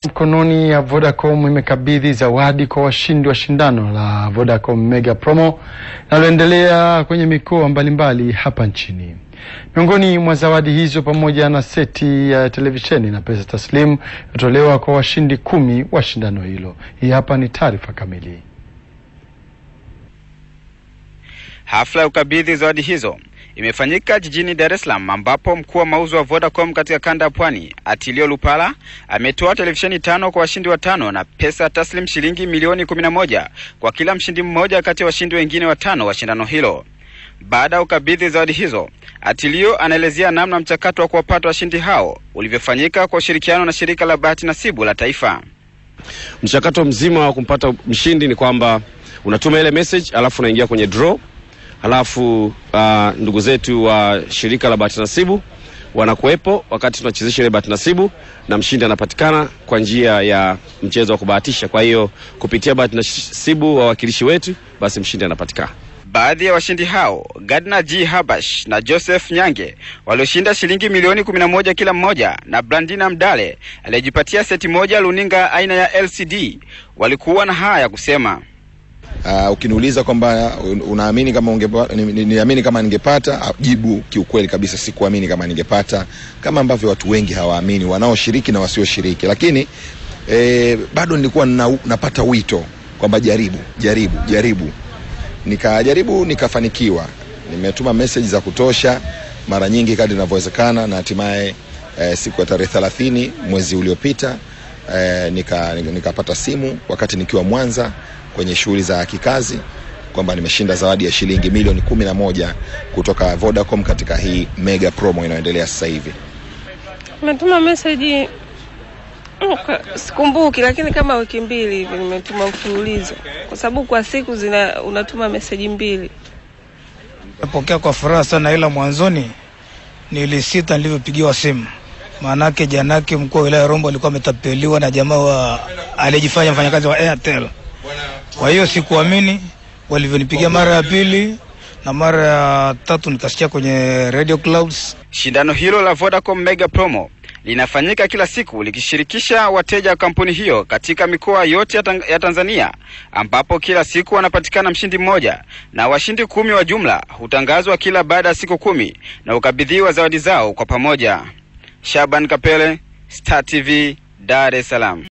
Mkononi ya Vodacom imekabidhi zawadi kwa washindi wa shindano la Vodacom Mega Promo linaloendelea kwenye mikoa mbalimbali hapa nchini. Miongoni mwa zawadi hizo pamoja na seti ya televisheni na pesa taslimu yatolewa kwa washindi 10 wa shindano hilo. Hii hapa ni taarifa kamili. Hafla ya ukabidhi zawadi hizo imefanyika jijini Dar es Salaam, ambapo mkuu wa mauzo wa Vodacom katika kanda ya Pwani, Atilio Lupala, ametoa televisheni 5 kwa washindi 5 na pesa taslim shilingi milioni 11 kwa kila mshindi mmoja kati ya washindi wengine 5 wa shindano hilo. Baada ya ukabidhi zawadi hizo, Atilio anaelezea namna mchakato wa kuwapata washindi hao ulivyofanyika kwa ushirikiano na shirika la bahati nasibu la taifa. Mchakato mzima wa kumpata mshindi ni kwamba unatuma ile message alafu unaingia kwenye draw. Halafu ndugu zetu wa shirika la bahati nasibu wanakuepo wakati tunachezesha ile bahati nasibu, na mshindi anapatikana kwa njia ya mchezo wa kubahatisha. Kwa hiyo kupitia bahati nasibu wawakilishi wetu, basi mshindi anapatikana. Baadhi ya washindi hao, Gardner G. Habash na Joseph Nyange, walioshinda shilingi milioni 11 kila mmoja, na Brandina Mdale aliyejipatia seti moja luninga aina ya LCD, walikuwa na haya ya kusema. Ukiniuliza kwamba unaamini kama niamini kama ningepata, jibu kiukweli kabisa sikuamini kama ningepata, kama ambavyo watu wengi hawaamini, wanaoshiriki na wasioshiriki. Lakini bado nilikuwa napata wito kwamba jaribu. Nikajaribu, nikafanikiwa. Nimetuma message za kutosha mara nyingi kadri inavyowezekana, na hatimaye siku ya tarehe 30 mwezi uliopita nikapata simu wakati nikiwa Mwanza kwenye shughuli za kikazi kwamba nimeshinda zawadi ya shilingi milioni 11 kutoka Vodacom katika hii Mega Promo inayoendelea sasa hivi. Nimetuma message sikumbuki, lakini kama wiki 2 hivi nimetuma mfululizo, kwa sababu kwa siku unatuma message 2. Napokea kwa furaha sana, ila mwanzoni nilisita nilivyopigiwa simu. Maanake janake mkuu wa wilaya Rombo alikuwa ametapeliwa na jamaa alijifanya mfanyakazi wa Airtel. Kwa hiyo sikuamini, walivyonipigia mara ya 2 na mara ya 3 nikasikia kwenye Radio Clouds. Shindano hilo la Vodacom Mega Promo linafanyika kila siku likishirikisha wateja wa kampuni hiyo katika mikoa yote ya Tanzania, ambapo kila siku wanapatikana mshindi mmoja, na washindi 10 wa jumla hutangazwa kila baada ya siku 10 na ukabidhiwa zawadi zao kwa pamoja. Shaban Kapele, Star TV, Dar es Salaam.